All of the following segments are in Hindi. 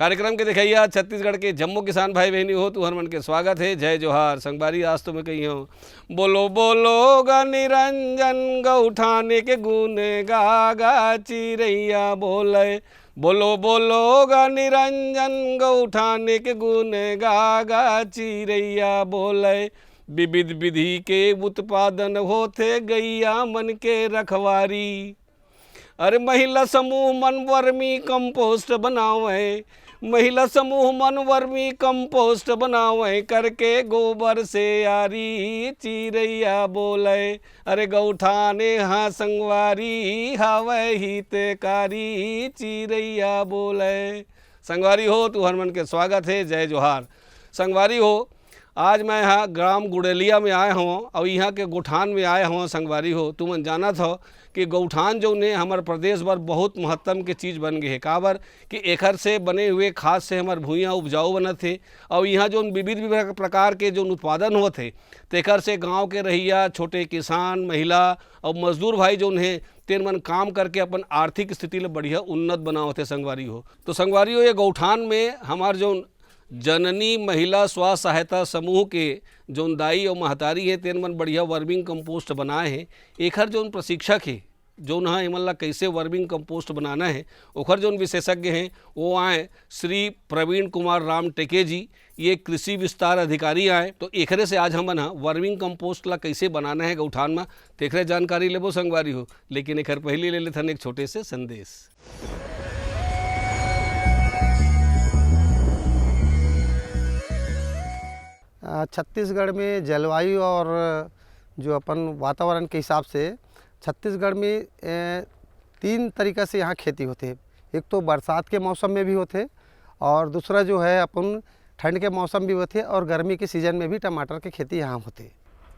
कार्यक्रम के दिखैया छत्तीसगढ़ के जम्मू किसान भाई बहनी हो तू हरमन के स्वागत है। जय जोहार संगवारी। आज तो मैं कही हूँ बोलो बोलो गा निरंजन गौठाने के गुण गा चिरैया बोले। बोलो बोलो गा निरंजन गौठाने के गुण गा चिरैया बोले। विविध विधि के उत्पादन होते गैया मन के रखवारी। अरे महिला समूह मन वर्मी कंपोस्ट बनावे। महिला समूह मन वर्मी कंपोस्ट बनावे करके गोबर से यारी चिरैया बोले। अरे गौठाने हाँ संगवारी हवै हितकारी चिरैया बोले। संगवारी हो तू हरमन के स्वागत है। जय जोहार। संगवारी हो आज मैं यहाँ ग्राम गुड़ेलिया में आया हूँ और यहाँ के गौठान में आया हूँ। संगवारी हो तुमन जाना था कि गौठान जो ने हमारे प्रदेश भर बहुत महत्व के चीज़ बन गई है। काबर कि एखर से बने हुए खाद से हमारे भूइयाँ उपजाऊ बनत थे और यहाँ जो विविध प्रकार के जो उत्पादन होते तेखर से गांव के रहिया छोटे किसान महिला और मजदूर भाई जो है तेन मन काम करके अपन आर्थिक स्थिति ले बढ़िया उन्नत बनावते। संगवारी हो तो संगवारी हो ये गौठान में हमार जो जननी महिला स्व सहायता समूह के जौन दाई और महतारी है तेन मन बढ़िया वर्मिंग कंपोस्ट बनाए हैं। एखर जौन प्रशिक्षक है जौन हाँ इमन ला कैसे वर्मिंग कंपोस्ट बनाना है ओखर जौन विशेषज्ञ हैं वो आए श्री प्रवीण कुमार राम टेके जी, ये कृषि विस्तार अधिकारी आए। तो एकरे से आज हमन हाँ वर्मिंग कंपोस्ट ला कैसे बनाना है गौठान में तेखरे जानकारी लेबो संगवारी हो। लेकिन एखर पहले ले लेथन एक छोटे से संदेश। छत्तीसगढ़ में जलवायु और जो अपन वातावरण के हिसाब से छत्तीसगढ़ में 3 तरीक़ा से यहाँ खेती होते है। एक तो बरसात के मौसम में भी होते और दूसरा जो है अपन ठंड के मौसम भी होते और गर्मी के सीज़न में भी टमाटर की खेती यहाँ होते।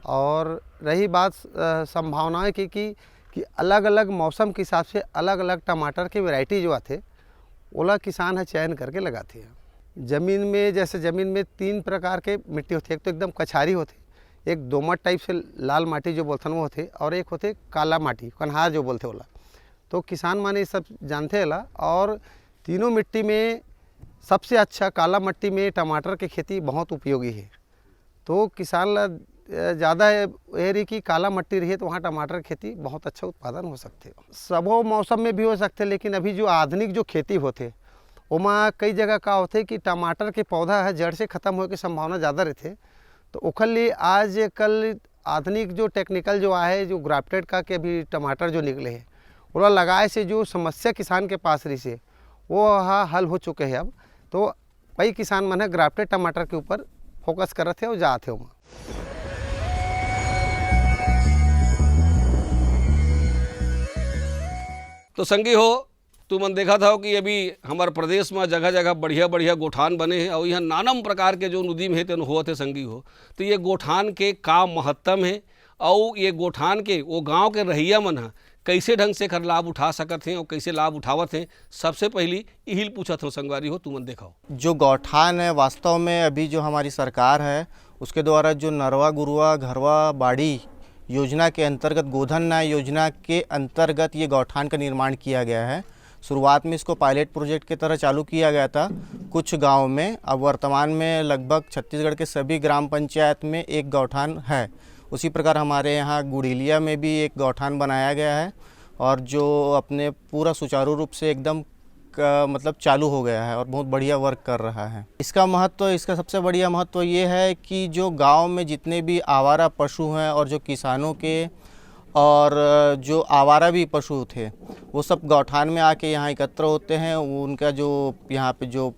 और रही बात संभावनाएं कि अलग अलग मौसम के हिसाब से अलग अलग टमाटर के वैरायटी जो आते ओला किसान है चयन करके लगाते हैं। ज़मीन में जैसे ज़मीन में 3 प्रकार के मिट्टी होती है। एक तो एकदम कछारी होती, एक दोमट टाइप से लाल माटी जो बोलते हैं वो होते और एक होते काला माटी कन्हार जो बोलते होला। तो किसान माने सब जानते हैं। और तीनों मिट्टी में सबसे अच्छा काला मिट्टी में टमाटर की खेती बहुत उपयोगी है। तो किसान ला ज़्यादा ये रही कि काला मिट्टी रही तो वहाँ टमाटर की खेती बहुत अच्छा उत्पादन हो सकते हो। सबो मौसम में भी हो सकते, लेकिन अभी जो आधुनिक जो खेती होते ओमा कई जगह का होते कि टमाटर के पौधा है जड़ से ख़त्म होने की संभावना ज़्यादा रहती। तो ओखर लिए आज कल आधुनिक जो टेक्निकल जो आए जो ग्राफ्टेड का के अभी टमाटर जो निकले हैं ओला लगाए से जो समस्या किसान के पास रही से वो हल हो चुके हैं अब। तो कई किसान मन है ग्राफ्टेड टमाटर के ऊपर फोकस करते और जाते हो। तो संगी हो तुमन देखा था कि अभी हमारे प्रदेश में जगह जगह बढ़िया बढ़िया गोठान बने हैं और यहाँ नानम प्रकार के जो उद्यम है तेन होते है संगी हो। तो ये गोठान के का महत्व है और ये गोठान के वो गांव के रहिया मन है कैसे ढंग से कर लाभ उठा सकते हैं और कैसे लाभ उठावत हैं। सबसे पहली यही पूछत हो संगवारी हो तुमन देखाओ। जो गौठान है वास्तव में अभी जो हमारी सरकार है उसके द्वारा जो नरवा गुरुआ घरवा बाड़ी योजना के अंतर्गत गोधन न्याय योजना के अंतर्गत ये गौठान का निर्माण किया गया है। शुरुआत में इसको पायलट प्रोजेक्ट की तरह चालू किया गया था कुछ गांव में। अब वर्तमान में लगभग छत्तीसगढ़ के सभी ग्राम पंचायत में एक गौठान है। उसी प्रकार हमारे यहाँ गुड़ेलिया में भी एक गौठान बनाया गया है और जो अपने पूरा सुचारू रूप से एकदम मतलब चालू हो गया है और बहुत बढ़िया वर्क कर रहा है। इसका सबसे बढ़िया महत्व ये है कि जो गाँव में जितने भी आवारा पशु हैं और जो किसानों के और जो आवारा भी पशु थे वो सब गौठान में आके यहाँ एकत्र होते हैं। उनका जो यहाँ पे जो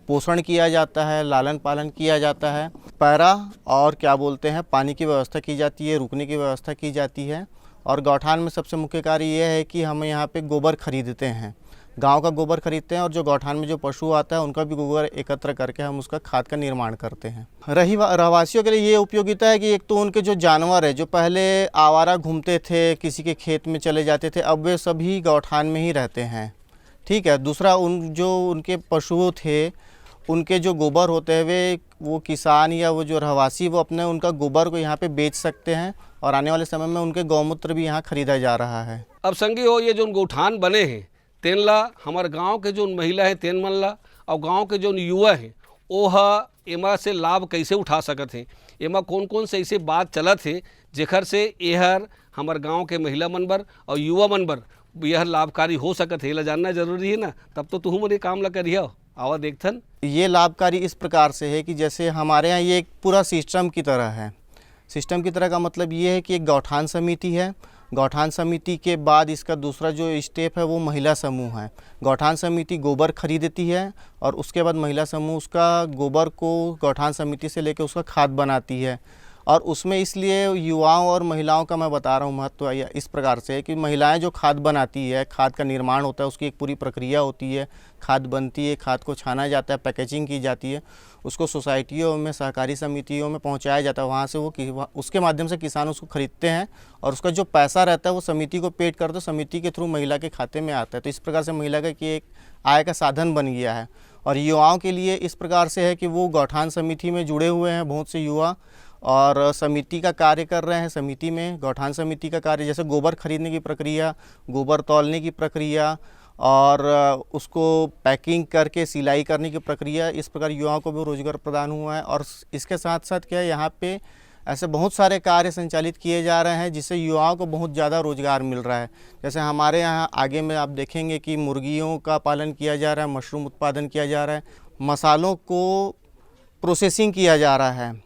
पोषण किया जाता है, लालन पालन किया जाता है, पैरा और क्या बोलते हैं पानी की व्यवस्था की जाती है, रुकने की व्यवस्था की जाती है। और गौठान में सबसे मुख्य कार्य ये है कि हम यहाँ पे गोबर खरीदते हैं, गांव का गोबर खरीदते हैं और जो गौठान में जो पशु आता है उनका भी गोबर एकत्र करके हम उसका खाद का निर्माण करते हैं। रहवासियों के लिए ये उपयोगिता है कि एक तो उनके जो जानवर है जो पहले आवारा घूमते थे किसी के खेत में चले जाते थे अब वे सभी गौठान में ही रहते हैं। ठीक है। दूसरा उनके पशुओं थे उनके जो गोबर होते हैं वो किसान या वो जो रहवासी वो अपने उनका गोबर को यहाँ पे बेच सकते हैं और आने वाले समय में उनके गौमूत्र भी यहाँ खरीदा जा रहा है। अब संगी हो ये जो गौठान बने हैं तेन ला हमारे गांव के जो महिला है तेन मन ला और गांव के जो युवा हैं ओह एमा से लाभ कैसे उठा सकत हैं, एमा कौन कौन से ऐसे बात चलत है जेखर से यहर हमार गांव के महिला मन बर और युवा मन बर यह लाभकारी हो सकत है, ला जानना जरूरी है ना। तब तो तुम ये काम ला करिए, आवा देखथन। ये लाभकारी इस प्रकार से है कि जैसे हमारे यहाँ ये एक पूरा सिस्टम की तरह है। सिस्टम की तरह का मतलब ये है कि एक गौठान समिति है, गौठान समिति के बाद इसका दूसरा जो स्टेप है वो महिला समूह है। गौठान समिति गोबर खरीदती है और उसके बाद महिला समूह उसका गोबर को गौठान समिति से लेकर उसका खाद बनाती है। और उसमें इसलिए युवाओं और महिलाओं का मैं बता रहा हूँ महत्व इस प्रकार से है कि महिलाएं जो खाद बनाती है, खाद का निर्माण होता है, उसकी एक पूरी प्रक्रिया होती है। खाद बनती है, खाद को छाना जाता है, पैकेजिंग की जाती है, उसको सोसाइटियों में, सहकारी समितियों में पहुंचाया जाता है। वहाँ से वो उसके माध्यम से किसान उसको खरीदते हैं और उसका जो पैसा रहता है वो समिति को पेड करते, समिति के थ्रू महिला के खाते में आता है। तो इस प्रकार से महिला का कि एक आय का साधन बन गया है। और युवाओं के लिए इस प्रकार से है कि वो गौठान समिति में जुड़े हुए हैं बहुत से युवा और समिति का कार्य कर रहे हैं। समिति में गौठान समिति का कार्य जैसे गोबर खरीदने की प्रक्रिया, गोबर तौलने की प्रक्रिया और उसको पैकिंग करके सिलाई करने की प्रक्रिया, इस प्रकार युवाओं को भी रोजगार प्रदान हुआ है। और इसके साथ साथ क्या है, यहाँ पे ऐसे बहुत सारे कार्य संचालित किए जा रहे हैं जिससे युवाओं को बहुत ज़्यादा रोजगार मिल रहा है। जैसे हमारे यहाँ आगे में आप देखेंगे कि मुर्गियों का पालन किया जा रहा है, मशरूम उत्पादन किया जा रहा है, मसालों को प्रोसेसिंग किया जा रहा है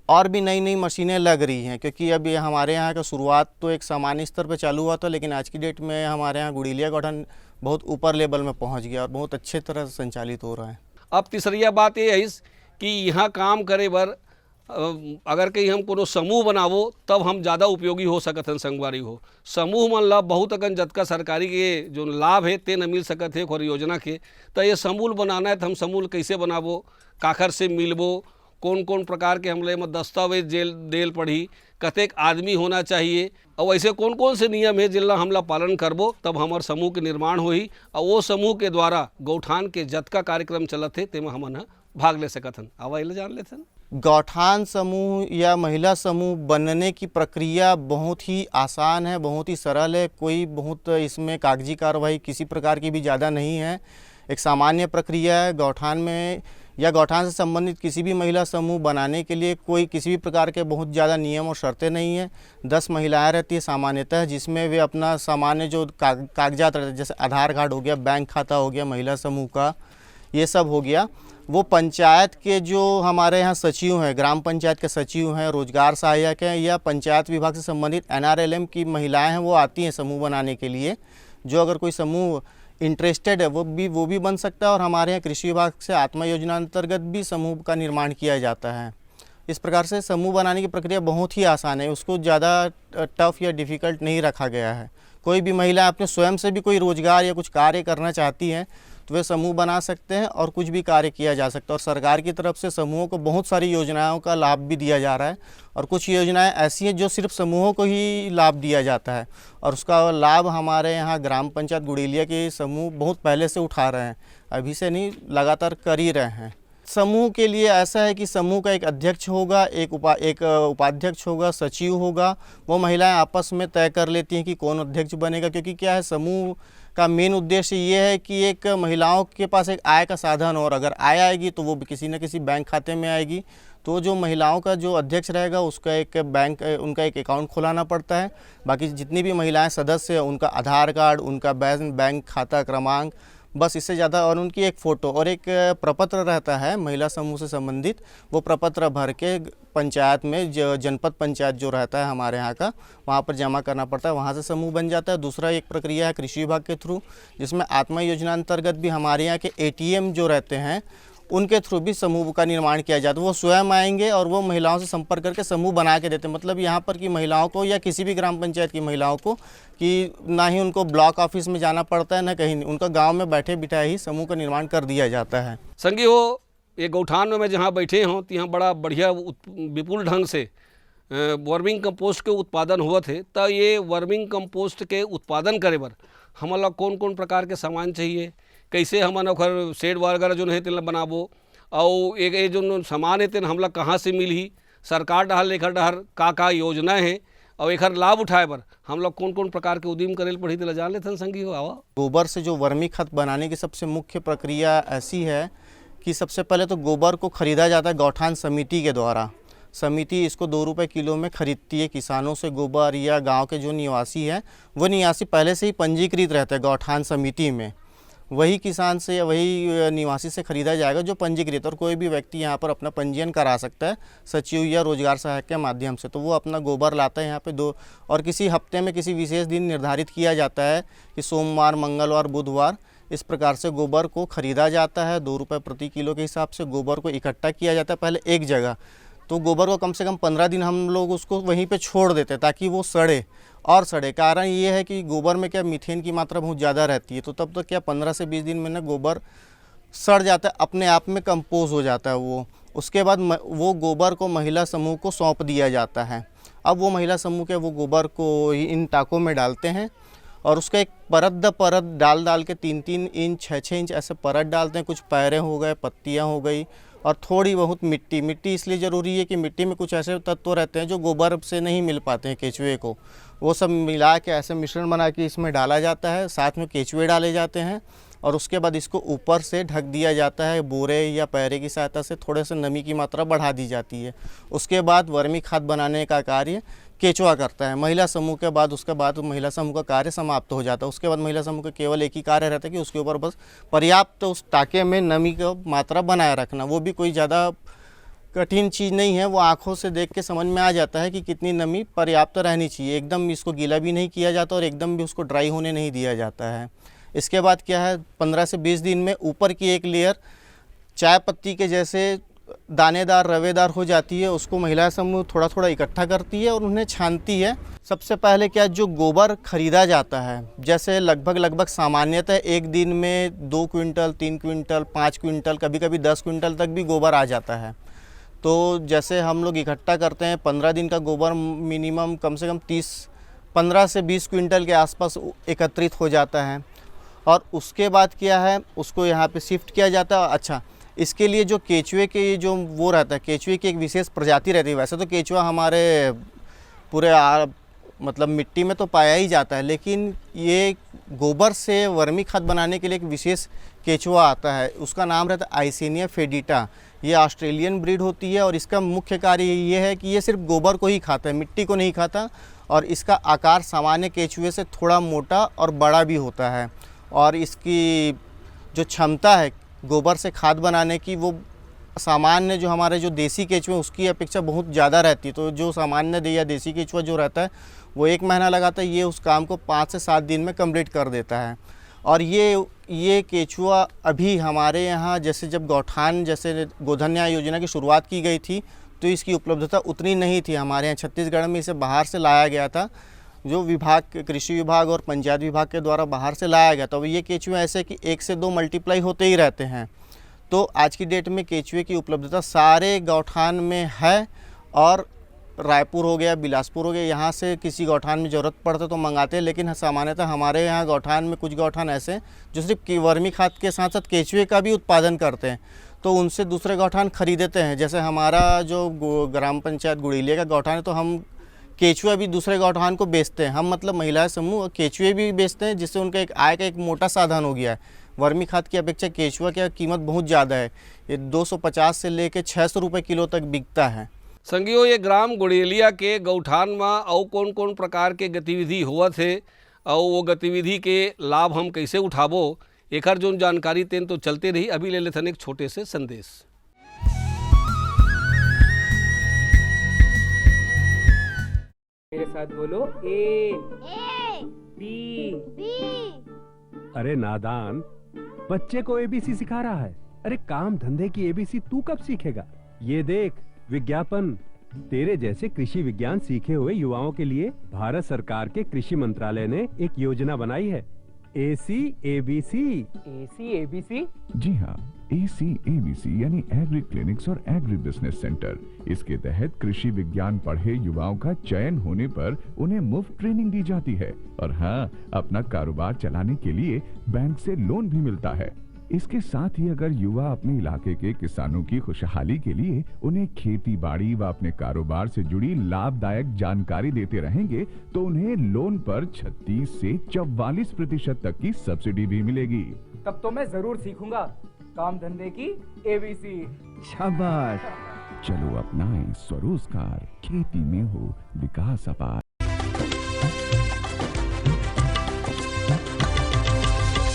और भी नई नई मशीनें लग रही हैं। क्योंकि अभी हमारे यहाँ का शुरुआत तो एक सामान्य स्तर पर चालू हुआ था, लेकिन आज की डेट में हमारे यहाँ गुड़िलिया गौठान बहुत ऊपर लेवल में पहुँच गया और बहुत अच्छे तरह से संचालित हो रहा है। अब तीसरिया बात ये है कि यहाँ काम करे बर अगर कहीं हम कोनो समूह बनावो तब हम ज़्यादा उपयोगी हो सकत हन। संगवारी हो समूह मन ला बहुत अकन जतका सरकारी के जो लाभ है ते न मिल सकत है और योजना के, तो ये समूह बनाना है तो हम समूह कैसे बनाबो, काखर से मिलबो, कौन कौन प्रकार के हमले में दस्तावेज देल पड़ी, कतेक आदमी होना चाहिए और ऐसे कौन कौन से नियम है जिनला हमला पालन करबो तब हमार समूह के निर्माण होही और वो समूह के द्वारा गौठान के जतका कार्यक्रम चलत है तेमा हमन भाग ले सकत हन। आवा इला जान लेथन। गौठान समूह या महिला समूह बनने की प्रक्रिया बहुत ही आसान है, बहुत ही सरल है। कोई बहुत इसमें कागजी कार्रवाई किसी प्रकार की भी ज़्यादा नहीं है। एक सामान्य प्रक्रिया है। गौठान में या गौठान से संबंधित किसी भी महिला समूह बनाने के लिए कोई किसी भी प्रकार के बहुत ज़्यादा नियम और शर्तें नहीं है। 10 महिलाएं रहती है सामान्यतः, जिसमें वे अपना सामान्य जो कागजात रहते हैं, जैसे आधार कार्ड हो गया, बैंक खाता हो गया महिला समूह का, ये सब हो गया। वो पंचायत के जो हमारे यहाँ सचिव हैं, ग्राम पंचायत के सचिव हैं, रोजगार सहायक हैं या पंचायत विभाग से संबंधित NRLM की महिलाएं हैं, वो आती हैं समूह बनाने के लिए। जो अगर कोई समूह इंटरेस्टेड है वो भी बन सकता है। और हमारे यहाँ कृषि विभाग से आत्मा योजना अंतर्गत भी समूह का निर्माण किया जाता है। इस प्रकार से समूह बनाने की प्रक्रिया बहुत ही आसान है, उसको ज़्यादा टफ या डिफ़िकल्ट नहीं रखा गया है। कोई भी महिला अपने स्वयं से भी कोई रोजगार या कुछ कार्य करना चाहती हैं तो वे समूह बना सकते हैं और कुछ भी कार्य किया जा सकता है। और सरकार की तरफ से समूहों को बहुत सारी योजनाओं का लाभ भी दिया जा रहा है और कुछ योजनाएं ऐसी हैं जो सिर्फ समूहों को ही लाभ दिया जाता है और उसका लाभ हमारे यहाँ ग्राम पंचायत गुड़िलिया के समूह बहुत पहले से उठा रहे हैं, अभी से नहीं, लगातार कर ही रहे हैं। समूह के लिए ऐसा है कि समूह का एक अध्यक्ष होगा, एक उपाध्यक्ष होगा, सचिव होगा। वो महिलाएं आपस में तय कर लेती हैं कि कौन अध्यक्ष बनेगा। क्योंकि क्या है, समूह का मेन उद्देश्य ये है कि एक महिलाओं के पास एक आय का साधन हो और अगर आय आएगी तो वो किसी न किसी बैंक खाते में आएगी। तो जो महिलाओं का जो अध्यक्ष रहेगा उसका एक उनका एक अकाउंट खुलाना पड़ता है। बाकी जितनी भी महिलाएं सदस्य हैं उनका आधार कार्ड, उनका बैंक खाता क्रमांक, बस इससे ज़्यादा, और उनकी एक फ़ोटो और एक प्रपत्र रहता है महिला समूह से संबंधित। वो प्रपत्र भर के पंचायत में जनपद पंचायत जो रहता है हमारे यहाँ का, वहाँ पर जमा करना पड़ता है, वहाँ से समूह बन जाता है। दूसरा एक प्रक्रिया है कृषि विभाग के थ्रू, जिसमें आत्मा योजना अंतर्गत भी हमारे यहाँ के ATM जो रहते हैं उनके थ्रू भी समूह का निर्माण किया जाता है। वो स्वयं आएंगे और वो महिलाओं से संपर्क करके समूह बना के देते हैं। मतलब यहाँ पर की महिलाओं को या किसी भी ग्राम पंचायत की महिलाओं को कि ना ही उनको ब्लॉक ऑफिस में जाना पड़ता है ना कहीं, उनका गांव में बैठे बिठाए ही समूह का निर्माण कर दिया जाता है। संगी हो, ये गौठान में मैं जहाँ बैठे हूँ तो यहाँ बड़ा बढ़िया विपुल ढंग से वर्मिंग कंपोस्ट के उत्पादन हुआ थे। तो ये वर्मिंग कंपोस्ट के उत्पादन करे बर हमला कौन कौन प्रकार के सामान चाहिए, कैसे हमन ओखर शेड वगैरह जो है तेन बनाबो, और एक जो सामान है तेन हमला कहाँ से मिलही, सरकार डहर लेखर डहर का योजना है और एक लाभ उठाए बर हम लोग कौन कौन प्रकार के उद्यम करेल पड़ी तो जान लेते संगी हो। आवा गोबर से जो वर्मी खाद बनाने की सबसे मुख्य प्रक्रिया ऐसी है कि सबसे पहले तो गोबर को ख़रीदा जाता है गौठान समिति के द्वारा। समिति इसको 2 रुपये किलो में ख़रीदती है किसानों से गोबर, या गांव के जो निवासी हैं वो निवासी पहले से ही पंजीकृत रहते हैं गौठान समिति में, वही किसान से या वही निवासी से ख़रीदा जाएगा जो पंजीकृत। और कोई भी व्यक्ति यहाँ पर अपना पंजीयन करा सकता है सचिव या रोजगार सहायक के माध्यम से। तो वो अपना गोबर लाता है यहाँ पे और किसी हफ्ते में किसी विशेष दिन निर्धारित किया जाता है कि सोमवार, मंगलवार, बुधवार, इस प्रकार से गोबर को ख़रीदा जाता है। 2 रुपये प्रति किलो के हिसाब से गोबर को इकट्ठा किया जाता है पहले एक जगह। तो गोबर को कम से कम 15 दिन हम लोग उसको वहीं पे छोड़ देते हैं ताकि वो सड़े और सड़े। कारण ये है कि गोबर में क्या मीथेन की मात्रा बहुत ज़्यादा रहती है, तो तब तक क्या 15 से 20 दिन में ना गोबर सड़ जाता है, अपने आप में कंपोज हो जाता है वो। उसके बाद वो गोबर को महिला समूह को सौंप दिया जाता है। अब वो महिला समूह के वो गोबर को इन टाकों में डालते हैं और उसका एक परत द परत डाल के 3-3 इंच 6-6 इंच ऐसे परत डालते हैं। कुछ पैरे हो गए, पत्तियाँ हो गई और थोड़ी बहुत मिट्टी इसलिए ज़रूरी है कि मिट्टी में कुछ ऐसे तत्व रहते हैं जो गोबर से नहीं मिल पाते हैं केचुए को, वो सब मिला के ऐसे मिश्रण बना के इसमें डाला जाता है। साथ में केचुए डाले जाते हैं और उसके बाद इसको ऊपर से ढक दिया जाता है बोरे या पैरे की सहायता से, थोड़े से नमी की मात्रा बढ़ा दी जाती है। उसके बाद वर्मी खाद बनाने का कार्य केचुआ करता है महिला समूह के बाद। उसके बाद महिला समूह का कार्य समाप्त हो जाता है। उसके बाद महिला समूह का केवल एक ही कार्य रहता है कि उसके ऊपर बस पर्याप्त उस टाके में नमी का मात्रा बनाए रखना। वो भी कोई ज़्यादा कठिन चीज़ नहीं है, वो आँखों से देख के समझ में आ जाता है कि कितनी नमी पर्याप्त रहनी चाहिए। एकदम इसको गीला भी नहीं किया जाता और एकदम भी उसको ड्राई होने नहीं दिया जाता है। इसके बाद क्या है, 15 से 20 दिन में ऊपर की एक लेयर चाय पत्ती के जैसे दानेदार रवेदार हो जाती है। उसको महिला समूह थोड़ा थोड़ा इकट्ठा करती है और उन्हें छानती है। सबसे पहले क्या, जो गोबर खरीदा जाता है, जैसे लगभग सामान्यतः एक दिन में 2 क्विंटल, 3 क्विंटल, 5 क्विंटल, कभी कभी 10 क्विंटल तक भी गोबर आ जाता है। तो जैसे हम लोग इकट्ठा करते हैं 15 दिन का गोबर मिनिमम कम से कम 15 से 20 क्विंटल के आसपास एकत्रित हो जाता है। और उसके बाद क्या है, उसको यहाँ पे शिफ्ट किया जाता है। अच्छा, इसके लिए जो केचुए के जो वो रहता है, केचुए की एक विशेष प्रजाति रहती है। वैसे तो केचुआ हमारे पूरे मतलब मिट्टी में तो पाया ही जाता है, लेकिन ये गोबर से वर्मी खाद बनाने के लिए एक विशेष केचुआ आता है। उसका नाम रहता है आइसेनिया फेडिटा। ये ऑस्ट्रेलियन ब्रीड होती है और इसका मुख्य कार्य ये है कि ये सिर्फ गोबर को ही खाता है, मिट्टी को नहीं खाता। और इसका आकार सामान्य केचुए से थोड़ा मोटा और बड़ा भी होता है। और इसकी जो क्षमता है गोबर से खाद बनाने की, वो सामान्य जो हमारे जो देसी केचुए उसकी अपेक्षा बहुत ज़्यादा रहती है। तो जो सामान्य या देसी केचुआ जो रहता है वो 1 महीना लगाता है, ये उस काम को 5 से 7 दिन में कंप्लीट कर देता है। और ये केचुआ अभी हमारे यहाँ, जैसे जब गौठान जैसे गोधन न्याय योजना की शुरुआत की गई थी तो इसकी उपलब्धता उतनी नहीं थी। हमारे यहाँ छत्तीसगढ़ में इसे बाहर से लाया गया था, जो विभाग, कृषि विभाग और पंचायत विभाग के द्वारा बाहर से लाया गया। तो ये केचुए ऐसे कि 1 से 2 मल्टीप्लाई होते ही रहते हैं। तो आज की डेट में केचुए की उपलब्धता सारे गौठान में है। और रायपुर हो गया, बिलासपुर हो गया, यहाँ से किसी गौठान में ज़रूरत पड़ता तो मंगाते हैं। लेकिन सामान्यतः हमारे यहाँ गौठान में कुछ गौठान ऐसे जो सिर्फ वर्मी खाद के साथ साथ केचुए का भी उत्पादन करते हैं, तो उनसे दूसरे गौठान खरीदते हैं। जैसे हमारा जो ग्राम पंचायत गुड़ीलिया का गौठान है, तो हम केचुआ भी दूसरे गौठान को बेचते हैं। हम मतलब महिला समूह केचुए भी बेचते हैं, जिससे उनका एक आय का एक मोटा साधन हो गया है। वर्मी खाद की अपेक्षा केचुआ की कीमत बहुत ज़्यादा है, ये 250 से लेकर 600 रुपये किलो तक बिकता है। संगियो, ये ग्राम गुड़ेलिया के गौठान में और कौन कौन प्रकार के गतिविधि होवत है और वो गतिविधि के लाभ हम कैसे उठाबो, एकर जो जानकारी तेन तो चलते रही। अभी ले लेथन एक छोटे से संदेश। मेरे साथ बोलो, ए बी। अरे नादान, बच्चे को एबीसी सिखा रहा है। अरे काम धंधे की एबीसी तू कब सीखेगा? ये देख विज्ञापन। तेरे जैसे कृषि विज्ञान सीखे हुए युवाओं के लिए भारत सरकार के कृषि मंत्रालय ने एक योजना बनाई है, ACABC। ACABC? जी हाँ, ACABC यानी एग्री क्लिनिक्स और एग्री बिजनेस सेंटर। इसके तहत कृषि विज्ञान पढ़े युवाओं का चयन होने पर उन्हें मुफ्त ट्रेनिंग दी जाती है। और हाँ, अपना कारोबार चलाने के लिए बैंक से लोन भी मिलता है। इसके साथ ही अगर युवा अपने इलाके के किसानों की खुशहाली के लिए उन्हें खेती बाड़ी व अपने कारोबार से जुड़ी लाभदायक जानकारी देते रहेंगे, तो उन्हें लोन पर 36 से 44% तक की सब्सिडी भी मिलेगी। तब तो मैं जरूर सीखूंगा। काम धंधे की एबीसी। शाबाश। चलो अपनाएं स्वरोजगार, खेती में हो विकास अपार।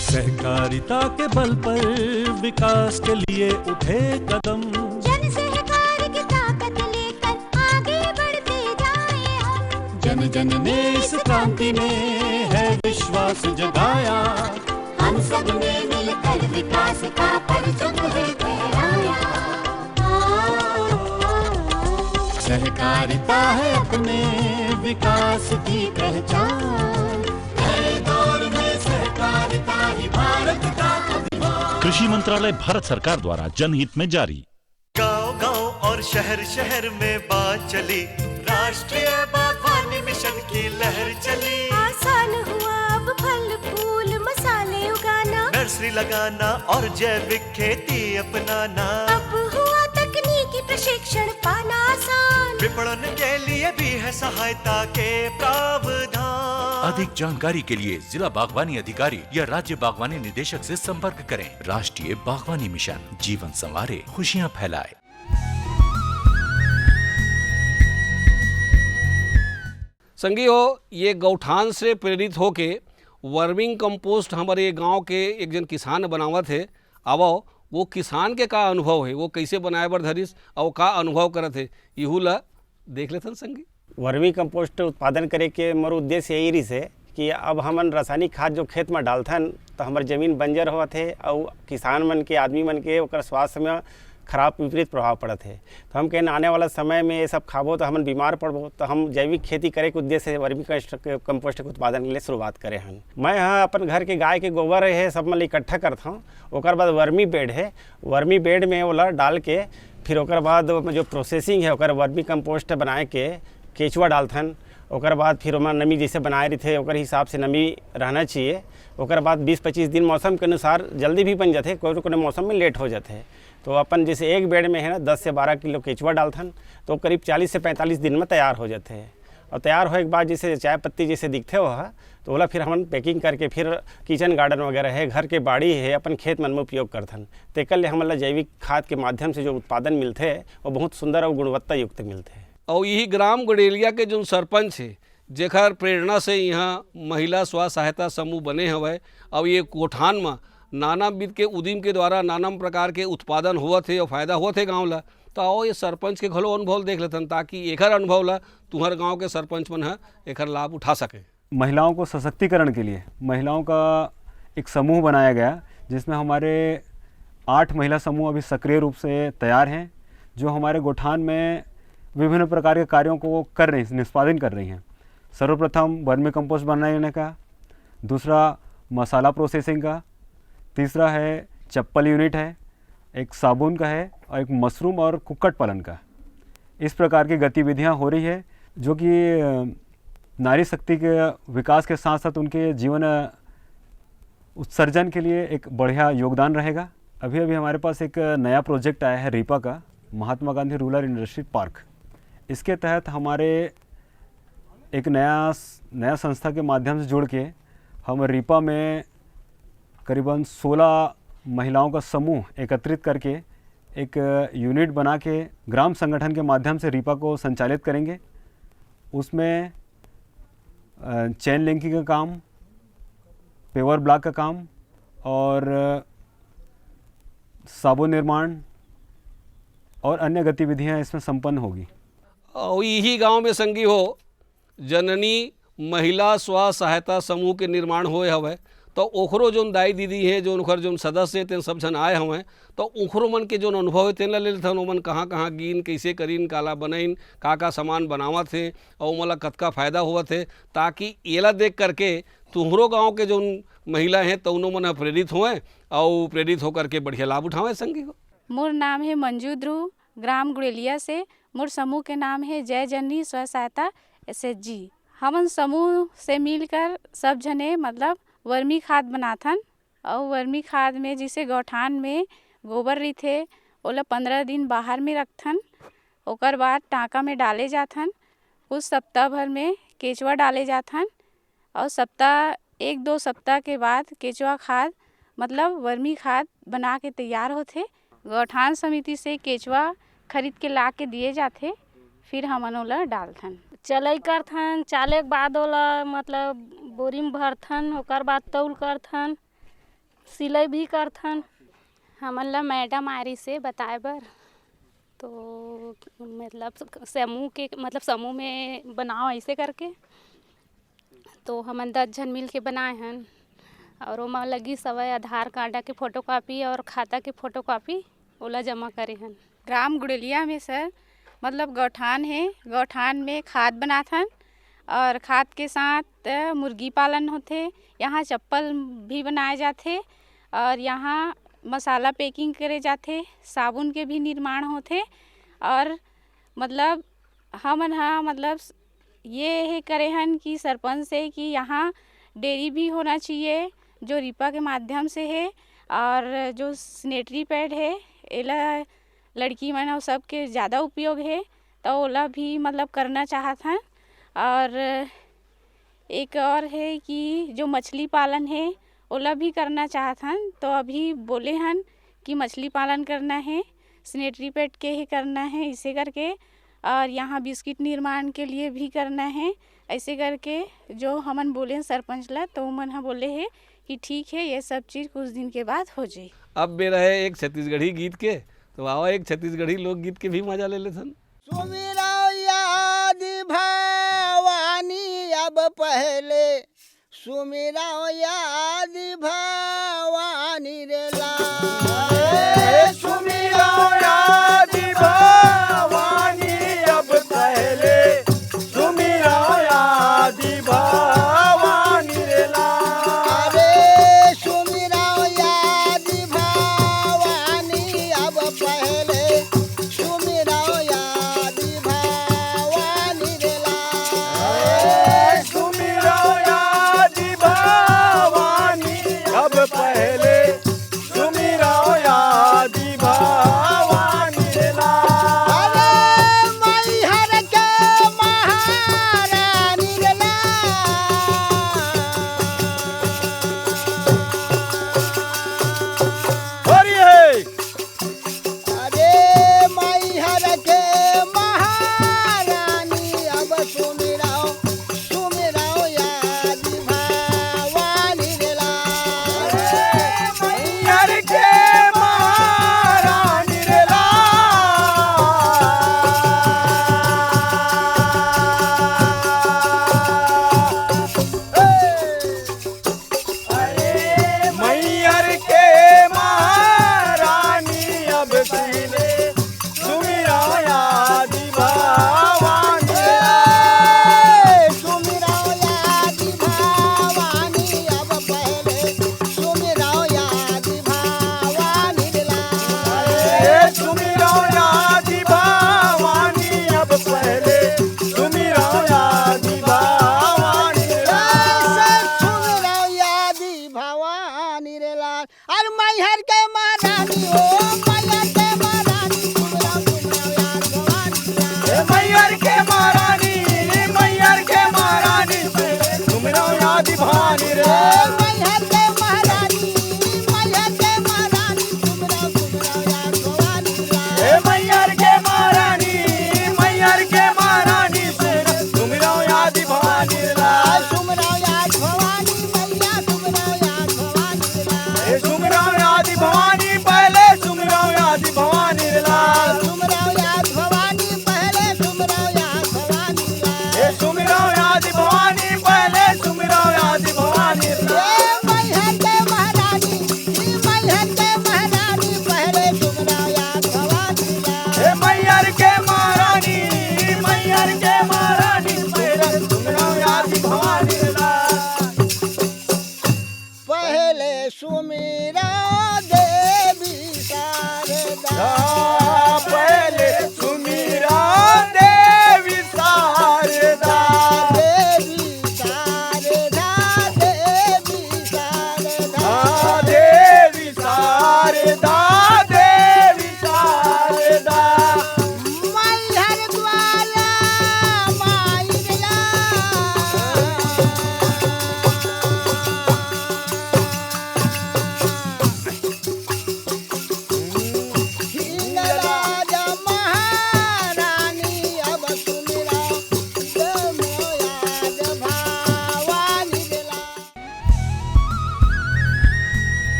सहकारिता के बल पर विकास के लिए उठे कदम, जन सहकार की ताकत लेकर आगे बढ़ते जाएं हम। जन जन ने इस क्रांति में है विश्वास जगाया, हम सब ने मिलकर विकास का परचम है फहराया। सहकारिता है अपने विकास की पहचान, नए दौर में सहकारिता ही भारत का अभिमान। कृषि मंत्रालय भारत सरकार द्वारा जनहित में जारी। गांव गांव और शहर शहर में बात चली, राष्ट्रीय बागवानी मिशन की लहर चली। आसान हुआ अब फल फूल मसाले उगाना, नर्सरी लगाना और जैविक खेती अपनाना। अब हुआ तकनीकी प्रशिक्षण पाना आसान, विपणन के लिए भी है सहायता के प्रावधान। अधिक जानकारी के लिए जिला बागवानी अधिकारी या राज्य बागवानी निदेशक से संपर्क करें। राष्ट्रीय बागवानी मिशन, जीवन संवारे, खुशियां फैलाए। संगियो, ये गौठान से प्रेरित होके वर्मिंग कंपोस्ट हमारे गांव के एक जन किसान बनावत है। आवो वो किसान के का अनुभव है, वो कैसे बनाए बर धरिस और का अनुभव करत है, इहू ला देख लेथन संगी। वर्मी कंपोस्ट उत्पादन करे के मोर उद्देश्य यही रही है कि अब हमन रासायनिक खाद जो खेत में डालथन तो हमार जमीन बंजर होत है और किसान मन के आदमी मन के ओकर स्वास्थ्य में खराब विपरीत प्रभाव पड़त है। तो हम कहना आने वाला समय में ये सब खाबो तो हमन बीमार पड़बो, तो हम जैविक खेती करे के उद्देश्य से वर्मी कंपोस्ट के उत्पादन के लिए शुरुआत करे हन। मैं हाँ अपन घर के गाय के गोबर है सब मन इकट्ठा करता हूँ। ओकर बाद वर्मी बेड है, वर्मी बेड में ओला डाल के फिर ओकर बाद जो प्रोसेसिंग है ओकर वर्मी कंपोस्ट बनाए के केचुआ डालथन। ओकर बाद फिर ओमा नमी जैसे बनाए रही थे ओकर हिसाब से नमी रहना चाहिए। ओकर बाद 20-25 दिन मौसम के अनुसार जल्दी भी बन जाते, कोई मौसम में लेट हो जाते। तो अपन जैसे एक बेड में है ना 10 से 12 किलो केचुआ डालथन तो करीब 40 से 45 दिन में तैयार हो जाते हैं। और तैयार होने के बाद जैसे चाय पत्ती जैसे दिखते हो तो ओला फिर हम पैकिंग करके फिर किचन गार्डन वगैरह है, घर के बाड़ी है, अपन खेत मन में उपयोग करथन। तेकर लिए हमला जैविक खाद के माध्यम से जो उत्पादन मिलते हैं वो बहुत सुंदर और गुणवत्ता युक्त मिलते हैं। और यही ग्राम गडेलिया के जो सरपंच है जेखर प्रेरणा से यहाँ महिला स्व सहायता समूह बने हवे और ये कोठान में नाना विध के उद्यम के द्वारा नाना प्रकार के उत्पादन होवत है और फायदा होत है गाँव ला। तो आओ ये सरपंच के घलो अनुभव देख लेथन ताकि एकर अनुभव ला तुम्हार गाँव के सरपंच मन है एकर लाभ उठा सके। महिलाओं को सशक्तिकरण के लिए महिलाओं का एक समूह बनाया गया जिसमें हमारे 8 महिला समूह अभी सक्रिय रूप से तैयार हैं, जो हमारे गोठान में विभिन्न प्रकार के कार्यों को कर रही निष्पादन कर रही हैं। सर्वप्रथम वर्मी कंपोस्ट बनाने का, दूसरा मसाला प्रोसेसिंग का, तीसरा है चप्पल यूनिट है, एक साबुन का है और एक मशरूम और कुक्कट पालन का। इस प्रकार की गतिविधियां हो रही है जो कि नारी शक्ति के विकास के साथ साथ उनके जीवन उत्सर्जन के लिए एक बढ़िया योगदान रहेगा। अभी हमारे पास एक नया प्रोजेक्ट आया है रीपा का, Mahatma Gandhi rural industry park. इसके तहत हमारे एक नया संस्था के माध्यम से जुड़ के हम रीपा में करीबन 16 महिलाओं का समूह एकत्रित करके एक यूनिट बना के ग्राम संगठन के माध्यम से रीपा को संचालित करेंगे। उसमें चेन लिंकिंग का काम, पेवर ब्लॉक का काम और साबुन निर्माण और अन्य गतिविधियां इसमें संपन्न होगी। और यही गांव में संगी हो जननी महिला स्व सहायता समूह के निर्माण होए हवे, तो ओखरो जोन दाई दीदी है जो ओखर जोन सदस्य तेन सब जन आए हवे, तो ओखरो मन के जोन अनुभव है तेन ला ले लेथन। ओमन कहाँ कहाँ गिन कैसे करीन काला बनाइन का सामान बनावत है और ओमला कतका फ़ायदा होवत है, ताकि एला देख करके तुम्हरो गाँव के जोन महिला हैं तो उन्हों मन प्रेरित होएँ और प्रेरित होकर के बढ़िया लाभ उठावें। संगी हो मोर नाम है मंजू ध्रुव, ग्राम गुड़ेलिया से। मोर समूह के नाम है जय जननी स्व सहायता SHG। हमन समूह से मिलकर सब जने मतलब वर्मी खाद बनाथन और वर्मी खाद में जैसे गौठान में गोबर रही थे ओला 15 दिन बाहर में रखथन, ओकर बाद टाँका में डाले जाथन। कुछ सप्ताह भर में केचुआ डाले जाथन और 1-2 सप्ताह के बाद केचुआ खाद मतलब वर्मी खाद बना के तैयार होथे। गौठान समिति से केचुआ खरीद के ला के दिए जाथे, फिर हमन ओला डालथन। चलई करथन, चाले के बाद ओला मतलब बोरी में भरथन, ओकर बाद तौल करथन, सिलाई भी करथन। हमन ला मैडम आरी से बताए बर, तो मतलब समूह में बनाओ ऐसे करके, तो हमन 10 जन मिल के बनाए हन। और ओमा लगी सवय आधार कार्ड के फोटोकॉपी और खाता के फोटोकॉपी ओला जमा करे हन। ग्राम गुड़ेलिया में सर मतलब गौठान है, गौठान में खाद बनाथन और खाद के साथ मुर्गी पालन होथे। यहाँ चप्पल भी बनाए जाथे और यहाँ मसाला पैकिंग करे जाथे, साबुन के भी निर्माण होथे। और मतलब हमन हा मतलब ये करे हन कि सरपंच से कि यहाँ डेयरी भी होना चाहिए जो रिपा के माध्यम से है, और जो सैनिटरी पैड है एला लड़की मन और सबके ज़्यादा उपयोग है, तो ओला भी मतलब करना चाहत हन। और एक और है कि जो मछली पालन है ओला भी करना चाहत हन, तो अभी बोले हन कि मछली पालन करना है, सैनिटरी पैड के ही करना है इसे करके, और यहाँ बिस्किट निर्माण के लिए भी करना है ऐसे करके जो हमन बोले हैं सरपंच ला, तो मन हा बोले है कि ठीक है ये सब चीज़ कुछ दिन के बाद हो जाए। अब मेरा है एक छत्तीसगढ़ी गीत के, तो आओ एक छत्तीसगढ़ी लोकगीत के भी मजा ले लेथन। सुमिरा याद भवानी अब पहले, सुमिरा याद भवानी रे लाए, सुमिरा याद भवानी अब पहले, सुमिरा याद भवानी रे लाए। अरे सुमिरा याद भवानी अब पहले, सुमिरा याद भवानी रे लाए, सुमिरा याद भवानी अब पहले, सुमिरा याद भवानी रे लाए। अरे मैहर के महारानी रे अरे मैहर के महारानी अब सुमिराओ, सुमिराओ याद भवानी रे मैहर के महारानी रे अरे मैहर के महारानी अब पहले, सुमिरा याद भवानी रे। सुमिराओ याद भवानी अब पहले, सुमिराओ याद भवानी रे सुमिरा याद भवानी अब पहले, सुमिरा याद भवानी रे। सुमिराओ याद भवानी रे लाल। अरे मैहर के महारानी हो, मैहर के महारानी, सुमिराओ सुमिराओ याद भवानी रे। मैहर के महारानी, मैहर के महारानी, सुमिरा याद भवानी रे। मैहर के महारानी, मैहर के महारानी, सुमिराओ सुमिराओ याद भवानी रे। मैहर के महारानी, मैहर के महारानी, सुमिरा याद भवानी रे। सुमिराओ याद भवानी मैया, सुमिराओ याद भवानी रे। सुमिरा याद भवानी पहले, सुमिरा याद भवानी रे। सुमिराओ याद भवानी पहले, सुमिराओ याद भवानी रे। सुमिरा याद भवानी पहले, सुमिरा याद भवानी रे।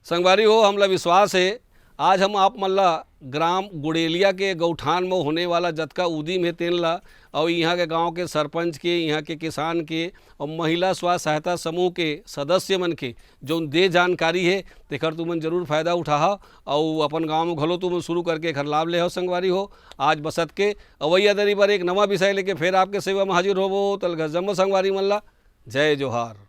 संगवारी हो हमला विश्वास है आज हम आप मल्ला ग्राम गुड़ेलिया के गौठान में होने वाला जतका उदीम है तेन ला और यहाँ के गांव के सरपंच के, यहाँ के किसान के और महिला स्व सहायता समूह के सदस्य मन के जो दे जानकारी है तेकर तुमन जरूर फायदा उठा और अपन गांव में घलो तुम शुरू करके घर लाभ ले हो। संगवारी हो आज बसत के अवैया दरी पर एक नवा विषय लेके फिर आपके सेवा में हाजिर होबो तल जम्मो संगवारी मल्ला। जय जोहार।